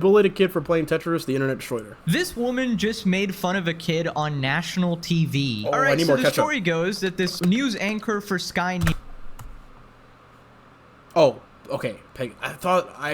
bullied a kid for playing Tetris, the internet destroyed her. This woman just made fun of a kid on national TV. Oh, Alright, so the story goes that this news anchor for Sky News... Oh, okay.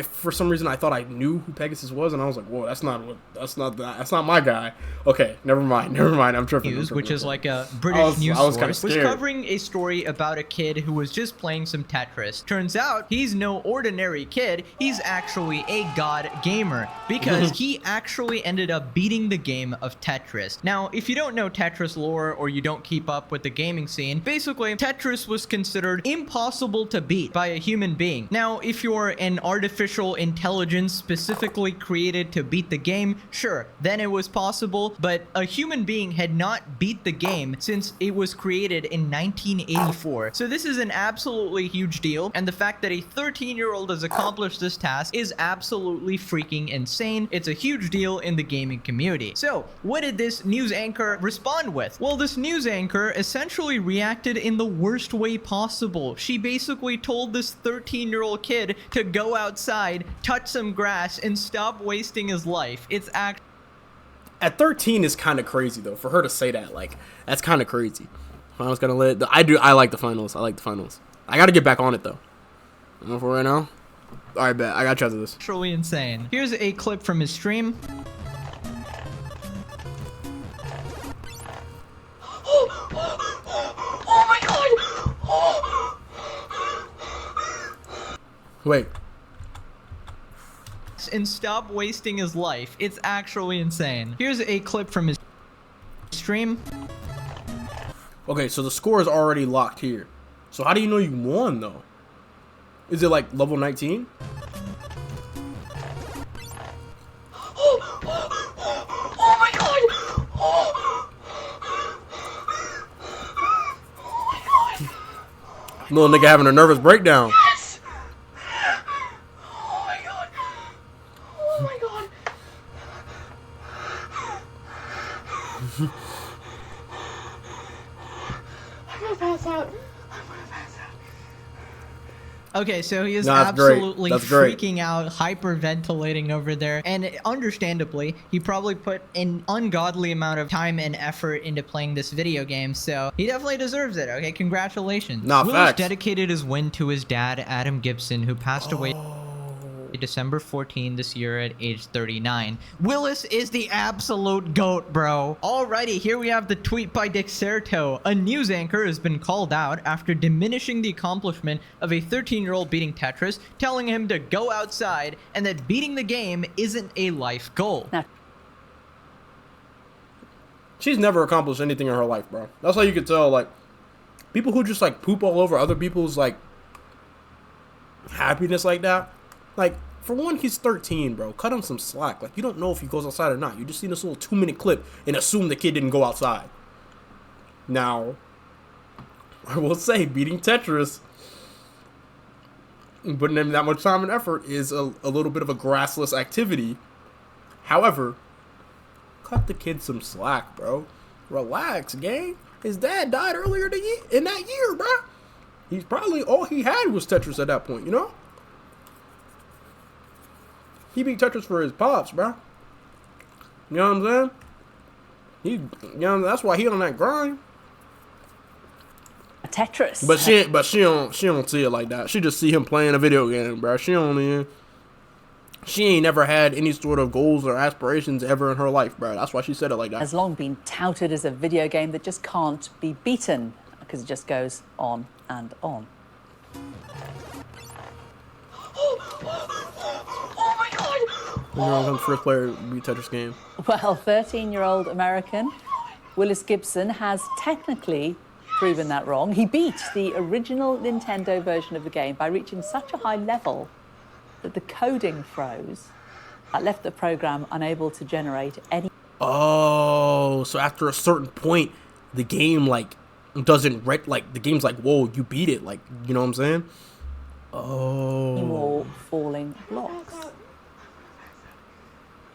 For some reason I thought I knew who Pegasus was, and I was like, whoa, that's not my guy. Okay, never mind. I'm tripping. News, which is like a British news source, was covering a story about a kid who was just playing some Tetris. Turns out he's no ordinary kid. He's actually a god gamer because he actually ended up beating the game of Tetris. Now, if you don't know Tetris lore or you don't keep up with the gaming scene, basically Tetris was considered impossible to beat by a human being. Now, if you're an artificial intelligence specifically created to beat the game, sure, then it was possible, but a human being had not beat the game since it was created in 1984. So this is an absolutely huge deal, and the fact that a 13-year-old has accomplished this task is absolutely freaking insane. It's a huge deal in the gaming community. So, what did this news anchor respond with? Well, this news anchor essentially reacted in the worst way possible. She basically told this 13-year-old kid to go outside, touch some grass, and stop wasting his life. It's at 13 is kind of crazy though, for her to say that. Like, that's kind of crazy. I was gonna let I like the finals. I gotta get back on it though. For right now. Alright, bet. I gotta try this. Truly insane. Here's a clip from his stream. Oh my god! Oh. Wait. And stop wasting his life. It's actually insane. Here's a clip from his stream. Okay, so the score is already locked here. So how do you know you won though? Is it like level 19? Oh my god! Oh. Little nigga having a nervous breakdown. Yes! Oh my god! Oh my god! I'm gonna pass out. Okay, so he is That's absolutely great. freaking out, hyperventilating over there, and understandably, he probably put an ungodly amount of time and effort into playing this video game, so he definitely deserves it. Okay, congratulations. Willis facts. dedicated his win to his dad, Adam Gibson, who passed away December 14 this year at age 39. Willis is the absolute GOAT, bro. Alrighty, here we have the tweet by Dexerto. A news anchor has been called out after diminishing the accomplishment of a 13-year-old beating Tetris, telling him to go outside and that beating the game isn't a life goal. She's never accomplished anything in her life, bro. That's how you can tell, like, people who just, like, poop all over other people's, like, happiness like that. Like, for one, he's 13, bro. Cut him some slack. Like, you don't know if he goes outside or not. You just see this little 2-minute clip and assume the kid didn't go outside. Now, I will say, beating Tetris, putting in that much time and effort is a little bit of a grassless activity. However, cut the kid some slack, bro. Relax, gang. His dad died earlier in that year, bro. He's probably, all he had was Tetris at that point, you know? He beat Tetris for his pops, bro. You know what I'm saying? That's why he on that grind. Tetris. But she don't see it like that. She just see him playing a video game, bro. She ain't never had any sort of goals or aspirations ever in her life, bro. That's why she said it like that. Has long been touted as a video game that just can't be beaten because it just goes on and on. Oh my god! You know, I'm the first player to beat Tetris game. Well, 13-year-old American Willis Gibson has technically proven that wrong. He beat the original Nintendo version of the game by reaching such a high level that the coding froze. That left the program unable to generate any... Oh, so after a certain point, the game, like, doesn't... the game's like, whoa, you beat it. Like, you know what I'm saying? Oh. more falling blocks.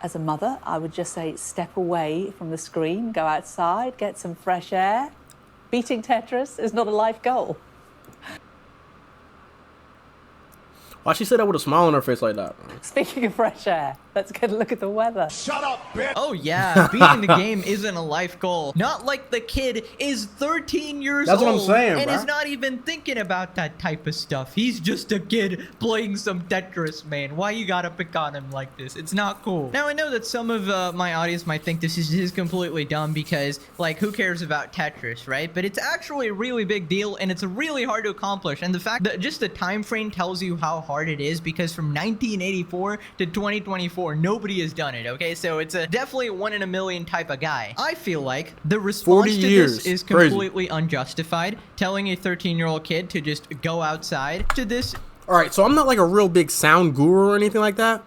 As a mother, I would just say step away from the screen, go outside, get some fresh air. Beating Tetris is not a life goal. Why she said that with a smile on her face like that? Speaking of fresh air, Let's get a look at the weather. Shut up, bitch! Oh yeah, beating the game isn't a life goal. Not like the kid is 13 years That's old what I'm saying, and bro. is not even thinking about that type of stuff. He's just a kid playing some Tetris, man. Why you gotta pick on him like this? It's not cool. Now I know that some of my audience might think this is completely dumb because, like, who cares about Tetris, right? But it's actually a really big deal and it's really hard to accomplish. And the fact that just the time frame tells you how hard it is, because from 1984 to 2024, nobody has done it, okay? So it's a definitely a 1 in a million type of guy. I feel like the response to this is completely unjustified. Telling a 13-year-old kid to just go outside to this. All right, so I'm not like a real big sound guru or anything like that,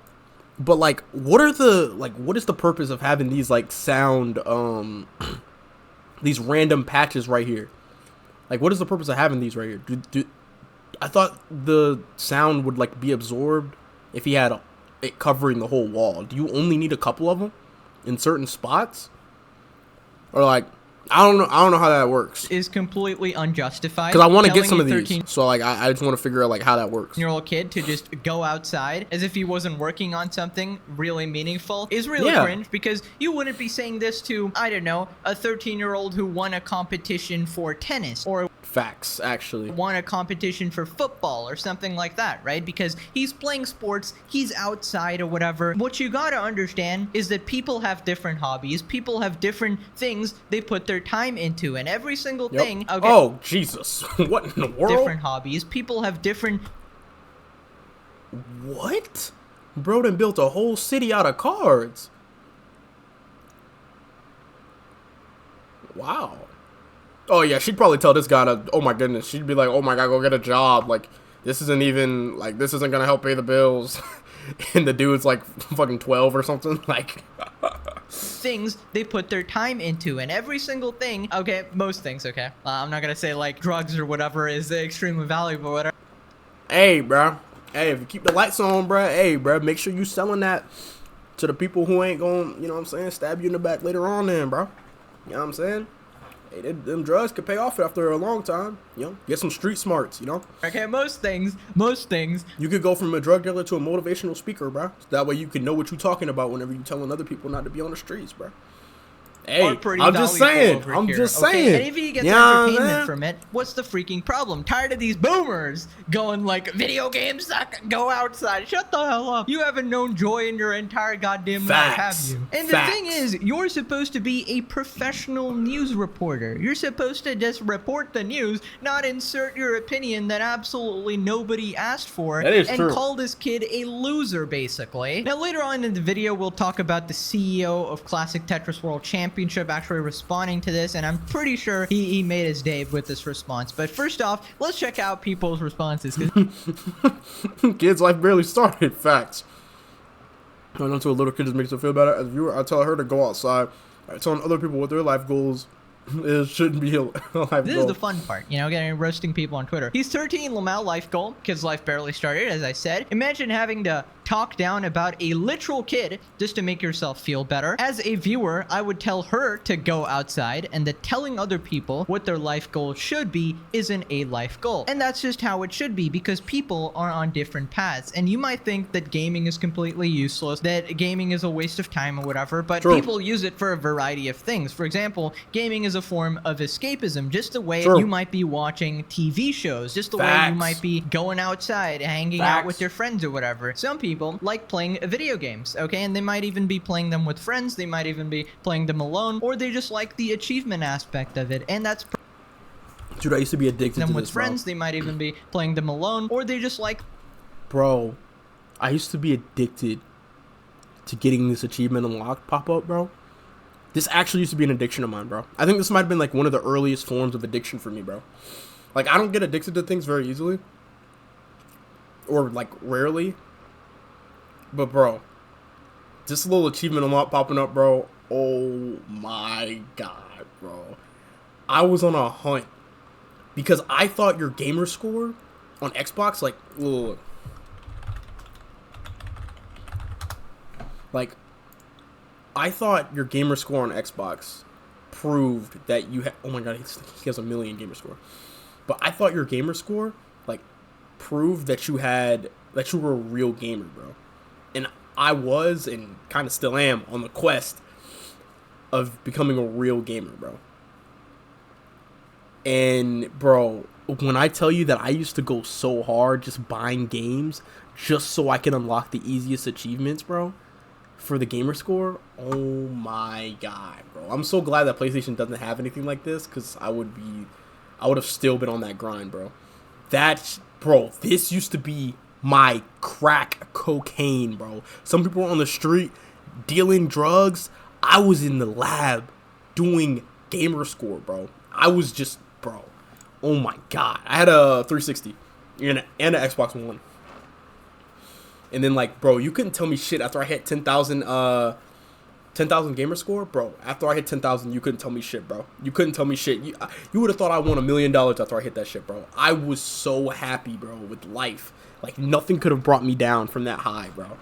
but like, what is the purpose of having these like sound, these random patches right here? Like, what is the purpose of having these right here? I thought the sound would like be absorbed if he had it covering the whole wall. Do you only need a couple of them in certain spots? Or like, I don't know how that works. Is completely unjustified. Because I want to get some of these. So like, I just want to figure out like how that works. Year-old kid to just go outside as if he wasn't working on something really meaningful is really cringe, because you wouldn't be saying this to, I don't know, a 13-year-old who won a competition for tennis or Facts, actually. won a competition for football or something like that, right? Because he's playing sports, he's outside or whatever. What you gotta understand is that people have different hobbies, people have different things they put their time into, and every single thing. Okay, oh, Jesus. What in the world? different hobbies, people have different. What? Bro done built a whole city out of cards. Wow. Oh yeah, she'd probably tell this guy to, oh my goodness, she'd be like, oh my God, go get a job. Like, this isn't gonna help pay the bills. And the dude's like fucking 12 or something. Like, things they put their time into, and every single thing, okay, most things, okay, I'm not gonna say like drugs or whatever is extremely valuable, whatever. Hey, bro. Hey, if you keep the lights on, bro, hey, bro, make sure you selling that to the people who ain't gonna, you know what I'm saying, stab you in the back later on then, bro. You know what I'm saying? Hey, them drugs could pay off after a long time, you know? Get some street smarts, you know? Okay, most things. You could go from a drug dealer to a motivational speaker, bro. So that way you can know what you're talking about whenever you're telling other people not to be on the streets, bro. Hey, I'm just saying. I'm just saying. And if he gets entertainment from it, what's the freaking problem? Tired of these boomers going like, video games suck, go outside. Shut the hell up. You haven't known joy in your entire goddamn life, have you? And the thing is, you're supposed to be a professional news reporter. You're supposed to just report the news, not insert your opinion that absolutely nobody asked for. That is true. And call this kid a loser, basically. Now, later on in the video, we'll talk about the CEO of Classic Tetris World Championship actually responding to this, and I'm pretty sure he made his day with this response. But first off, let's check out people's responses. Kid's life barely started. Facts. I know to a little kid just makes her feel better. As a viewer, I tell her to go outside. Telling other people what their life goals it shouldn't be a life goal. This is the fun part, you know, getting roasting people on Twitter. He's 13, Lamau life goal. Kid's life barely started, as I said. Imagine having to talk down about a literal kid just to make yourself feel better. As a viewer, I would tell her to go outside, and that telling other people what their life goal should be isn't a life goal. And that's just how it should be, because people are on different paths. And you might think that gaming is completely useless, that gaming is a waste of time or whatever, but people use it for a variety of things. For example, gaming is a form of escapism, just the way you might be watching TV shows, just the way you might be going outside, hanging out with your friends or whatever. Some people like playing video games, okay, and they might even be playing them with friends, they might even be playing them alone, or they just like the achievement aspect of it, and that's dude, I used to be addicted to this, with friends, bro. They might even be playing them alone, or they just like, bro, I used to be addicted to getting this achievement unlocked pop up, bro. This actually used to be an addiction of mine, bro. I think this might have been like one of the earliest forms of addiction for me, bro. Like, I don't get addicted to things very easily, or like rarely. But bro, this little achievement unlock popping up, bro. Oh my God, bro. I was on a hunt because I thought your gamer score on Xbox, I thought your gamer score on Xbox proved that you had, oh my God, he has 1 million gamer score. But I thought your gamer score, like, proved that you were a real gamer, bro. And I was and kind of still am on the quest of becoming a real gamer, bro. And, bro, when I tell you that I used to go so hard just buying games just so I can unlock the easiest achievements, bro, for the gamer score, oh my god, bro. I'm so glad that PlayStation doesn't have anything like this, because I would have still been on that grind, bro. Bro, this used to be my crack cocaine, bro. Some people were on the street dealing drugs. I was in the lab doing gamer score, bro. I was just, bro, oh my god. I had a 360 and an Xbox One. And then, like, bro, you couldn't tell me shit after I hit 10,000 gamer score, bro. After I hit 10,000, you couldn't tell me shit, bro. You couldn't tell me shit. You would have thought I won $1 million after I hit that shit, bro. I was so happy, bro, with life. Like, nothing could have brought me down from that high, bro.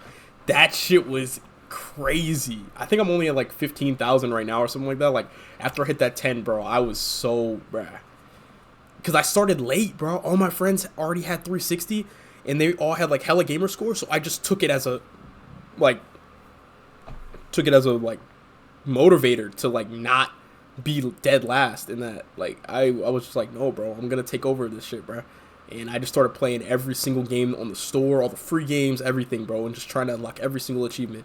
That shit was crazy. I think I'm only at, like, 15,000 right now or something like that. Like, after I hit that 10, bro, I was so, bruh. Because I started late, bro. All my friends already had 360. And they all had, like, hella gamer scores, so I just took it as a motivator to, like, not be dead last in that. Like, I was just like, no, bro, I'm gonna take over this shit, bro. And I just started playing every single game on the store, all the free games, everything, bro, and just trying to unlock every single achievement.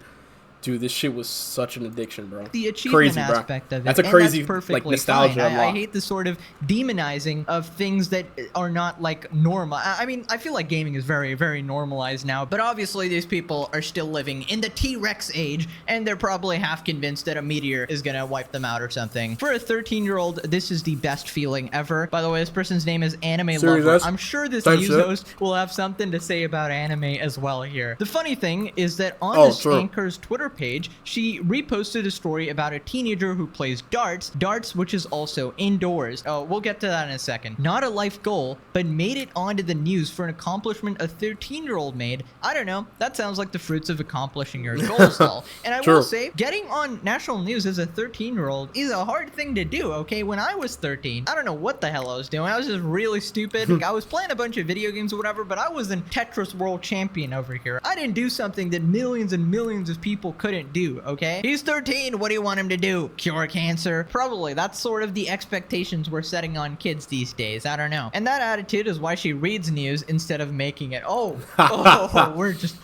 Dude, this shit was such an addiction, bro. The achievement aspect of it. That's a crazy, like, nostalgia. I hate the sort of demonizing of things that are not, like, normal. I mean, I feel like gaming is very, very normalized now, but obviously these people are still living in the T-Rex age, and they're probably half convinced that a meteor is gonna wipe them out or something. For a 13-year-old, this is the best feeling ever. By the way, this person's name is Anime Lover. I'm sure this news host will have something to say about anime as well here. The funny thing is that on this anchor's Twitter page, she reposted a story about a teenager who plays darts, which is also indoors. Oh, we'll get to that in a second. Not a life goal, but made it onto the news for an accomplishment a 13-year-old made. I don't know, that sounds like the fruits of accomplishing your goals, though. And I will say, getting on national news as a 13-year-old is a hard thing to do, okay? When I was 13, I don't know what the hell I was doing. I was just really stupid. I was playing a bunch of video games or whatever, but I was a Tetris world champion over here. I didn't do something that millions and millions of people couldn't do, okay? He's 13, what do you want him to do? Cure cancer? Probably. That's sort of the expectations we're setting on kids these days. I don't know. And that attitude is why she reads news instead of making it, we're just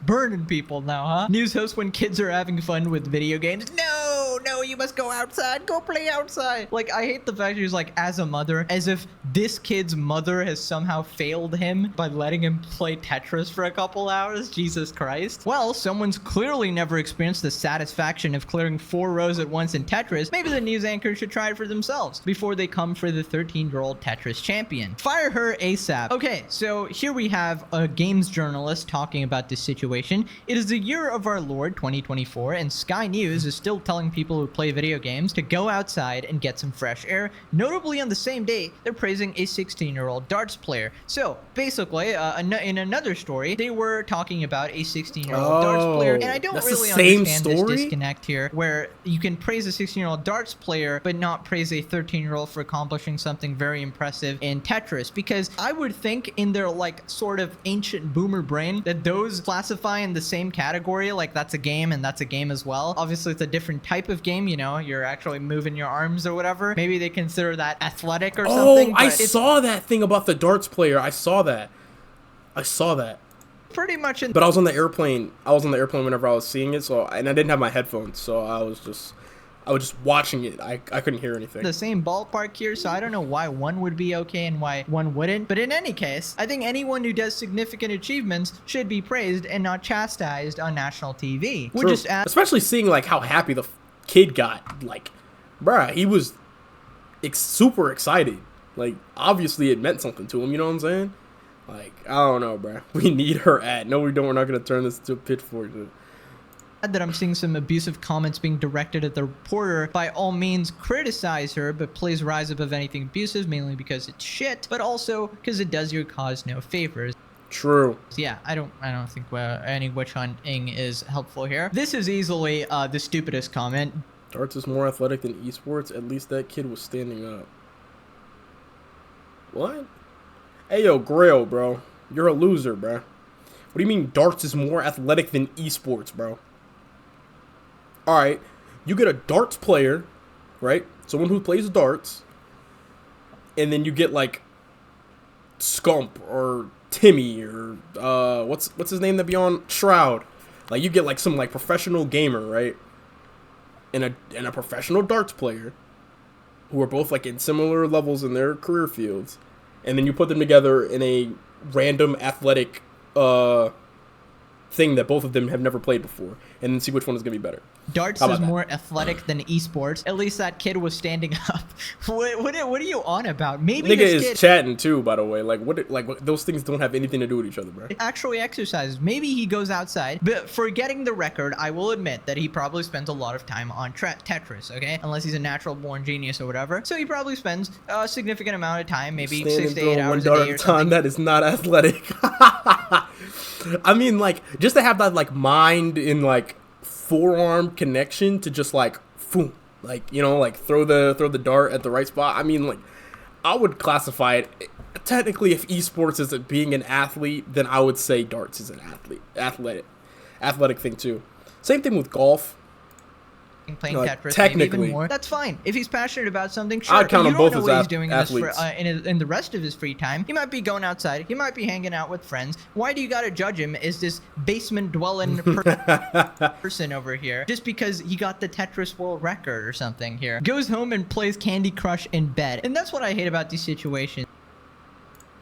burning people now, huh? News host when kids are having fun with video games. No, you must go outside. Go play outside. Like, I hate the fact she's like, as a mother, as if this kid's mother has somehow failed him by letting him play Tetris for a couple hours. Jesus Christ. Well, someone's clearly never experienced the satisfaction of clearing 4 rows at once in Tetris. Maybe the news anchor should try it for themselves before they come for the 13-year-old Tetris champion. Fire her ASAP. Okay, so here we have a games journalist talking about this situation. It is the year of our Lord 2024, and Sky News is still telling people who play video games to go outside and get some fresh air. Notably, on the same day, they're praising a 16-year-old darts player. So basically, in another story, they were talking about a 16-year-old darts player, and I don't really understand this disconnect here, where you can praise a 16-year-old darts player, but not praise a 13-year-old for accomplishing something very impressive in Tetris. Because I would think in their, like, sort of ancient boomer brain that those classify in the same category, like that's a game and that's a game as well. Obviously, it's a different type of game, you know, you're actually moving your arms or whatever. Maybe they consider that athletic or something. I saw that thing about the darts player. I saw that. Pretty much. But I was on the airplane. Whenever I was seeing it, and I didn't have my headphones, so I was just watching it. I couldn't hear anything. The same ballpark here, so I don't know why one would be okay and why one wouldn't. But in any case, I think anyone who does significant achievements should be praised and not chastised on national TV. True. Especially seeing, like, how happy the kid got. Like, bruh, he was super excited. Like, obviously it meant something to him, you know what I'm saying? Like, I don't know, bruh. We need her ad. No, we don't. We're not going to turn this to a pitchfork. That I'm seeing some abusive comments being directed at the reporter. By all means, criticize her, but please rise above anything abusive, mainly because it's shit, but also because it does your cause no favors. True. Yeah, I don't think any witch hunting is helpful here. This is easily the stupidest comment. Darts is more athletic than esports. At least that kid was standing up. What? Hey, yo, Grail, bro. You're a loser, bro. What do you mean darts is more athletic than esports, bro? All right, you get a darts player, right? Someone who plays darts, and then you get like Scump or Timmy or what's his name that be on Shroud. Like you get like some like professional gamer, right? And a professional darts player who are both like in similar levels in their career fields, and then you put them together in a random athletic thing that both of them have never played before, and then see which one is gonna be better. Darts is more athletic than esports. At least that kid was standing up. What are you on about? Maybe nigga this is chatting too, by the way. Like what those things don't have anything to do with each other, bro. Actually exercises. Maybe he goes outside. But for getting the record, I will admit that he probably spends a lot of time on Tetris, okay? Unless he's a natural born genius or whatever. So he probably spends a significant amount of time, maybe 6 to 8 hours a day or something. That is not athletic. I mean, like, just to have that, like, mind in, like, forearm connection to just, like, boom, like, you know, like, throw the dart at the right spot. I mean, like, I would classify it, technically, if esports is being an athlete, then I would say darts is an athletic thing, too. Same thing with golf. Playing Tetris, technically, maybe even more. That's fine. If he's passionate about something, sure. I'd count you them don't both know as what he's doing athletes. In the rest of his free time. He might be going outside. He might be hanging out with friends. Why do you gotta judge him as this basement dwelling person over here just because he got the Tetris world record or something here? Goes home and plays Candy Crush in bed. And that's what I hate about these situations.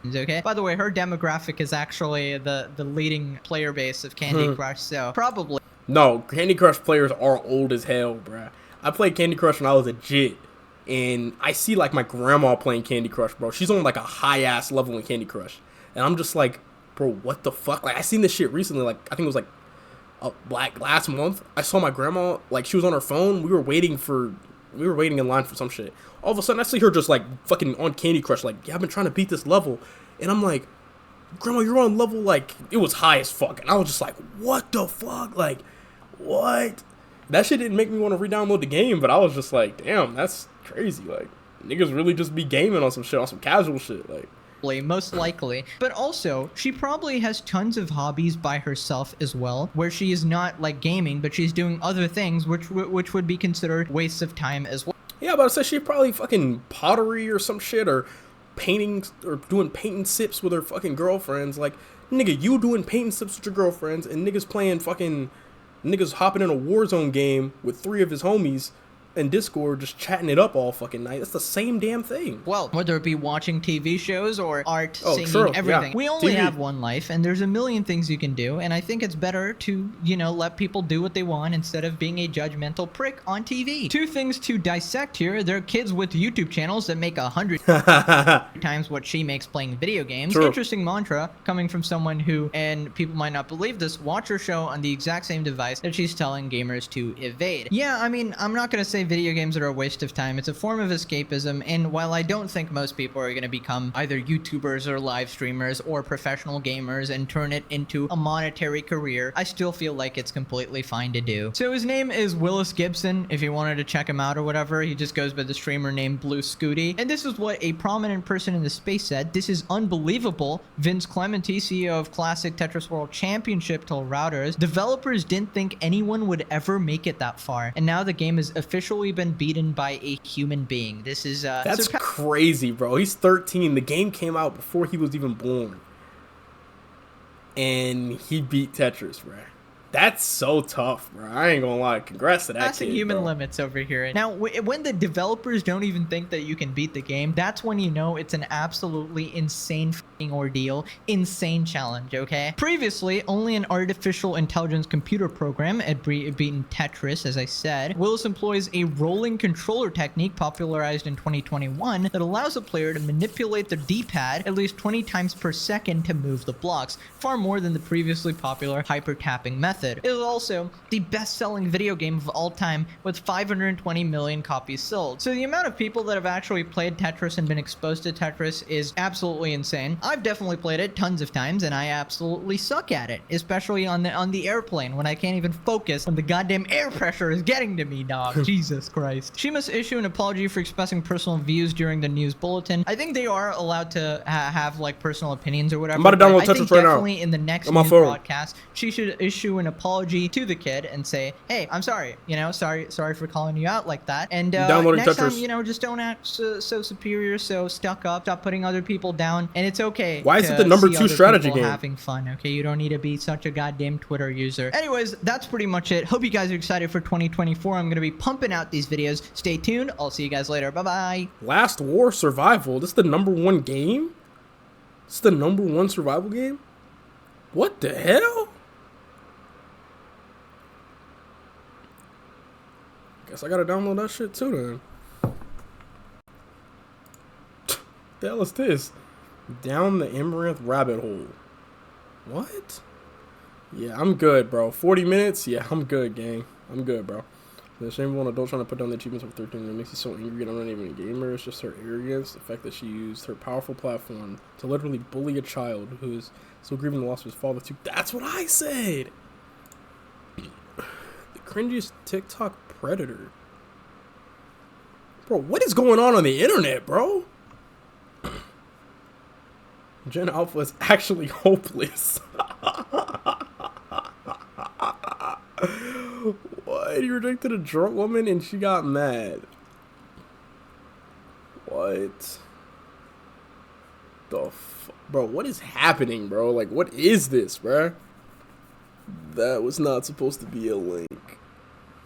Okay. By the way, her demographic is actually the leading player base of Candy Crush, so probably. No, Candy Crush players are old as hell, bruh. I played Candy Crush when I was a jit, and I see, like, my grandma playing Candy Crush, bro. She's on, like, a high-ass level in Candy Crush. And I'm just like, bro, what the fuck? Like, I seen this shit recently, like, I think it was, like, last month. I saw my grandma, like, she was on her phone. We were waiting in line for some shit. All of a sudden, I see her just, like, fucking on Candy Crush, like, yeah, I've been trying to beat this level. And I'm like, Grandma, you're on level, like, it was high as fuck. And I was just like, what the fuck? Like, what? That shit didn't make me want to re-download the game, but I was just like, damn, that's crazy. Like, niggas really just be gaming on some shit, on some casual shit. Like, most likely. But also, she probably has tons of hobbies by herself as well, where she is not, like, gaming, but she's doing other things, which would be considered wastes of time as well. Yeah, but I said she probably fucking pottery or some shit, or painting, or doing painting sips with her fucking girlfriends. Like, nigga, you doing painting sips with your girlfriends, and niggas playing fucking... Niggas hopping in a Warzone game with 3 of his homies in Discord just chatting it up all fucking night. That's the same damn thing. Well, whether it be watching TV shows or art, singing, everything. Yeah. We only have one life, and there's a million things you can do, and I think it's better to, you know, let people do what they want instead of being a judgmental prick on TV. 2 things to dissect here. There are kids with YouTube channels that make 100 times what she makes playing video games. True. Interesting mantra coming from someone who, and people might not believe this, watch her show on the exact same device that she's telling gamers to evade. Yeah, I mean, I'm not going to say video games are a waste of time. It's a form of escapism, and while I don't think most people are going to become either YouTubers or live streamers or professional gamers and turn it into a monetary career, I still feel like it's completely fine to do. So his name is Willis Gibson, if you wanted to check him out or whatever. He just goes by the streamer name Blue Scooty. And this is what a prominent person in the space said. This is unbelievable. Vince Clementi, CEO of Classic Tetris World Championship, told Routers, developers didn't think anyone would ever make it that far, and now the game has officially been beaten by a human being. This is that's crazy, bro. He's 13. The game came out before he was even born, and he beat Tetris, bro. That's so tough, bro. I ain't gonna lie. Congrats to that kid, human bro. Limits over here. Now, when the developers don't even think that you can beat the game, that's when you know it's an absolutely insane fucking ordeal, insane challenge, okay? Previously, only an artificial intelligence computer program had beaten Tetris, as I said. Willis employs a rolling controller technique popularized in 2021 that allows a player to manipulate the D-pad at least 20 times per second to move the blocks, far more than the previously popular hyper-tapping method. method. It is also the best-selling video game of all time with 520 million copies sold. So the amount of people that have actually played Tetris and been exposed to Tetris is absolutely insane. I've definitely played it tons of times, and I absolutely suck at it, especially on the airplane when I can't even focus when the goddamn air pressure is getting to me, dog. Jesus Christ. She must issue an apology for expressing personal views during the news bulletin. I think they are allowed to have like personal opinions or whatever. I'm about to download Tetris right now. Definitely in the next news broadcast, she should issue an apology to the kid and say, hey, I'm sorry, you know, sorry for calling you out like that. And next Tetris. time, you know, just don't act so superior, so stuck up, stop putting other people down, and it's okay. Why is it the number 2 strategy game? Having fun, okay? You don't need to be such a goddamn Twitter user. Anyways, that's pretty much it. Hope you guys are excited for 2024. I'm gonna be pumping out these videos. Stay tuned. I'll see you guys later. Bye-bye. Last War Survival. This is the number 1 game? This is the number 1 survival game? What the hell? Guess I gotta download that shit too then. The hell is this? Down the Amaranth Rabbit Hole. What? Yeah, I'm good, bro. 40 minutes? Yeah, I'm good, gang. I'm good, bro. The shameful an adult trying to put down the achievements of 13 that makes you so angry and I'm not even a gamer. It's just her arrogance, the fact that she used her powerful platform to literally bully a child who is so grieving the loss of his father too. That's what I said! The cringiest TikTok predator. Bro, what is going on the internet, bro? Gen Alpha is actually hopeless. What? He rejected a drunk woman and she got mad. What? Bro, what is happening, bro? Like, what is this, bro? That was not supposed to be a link.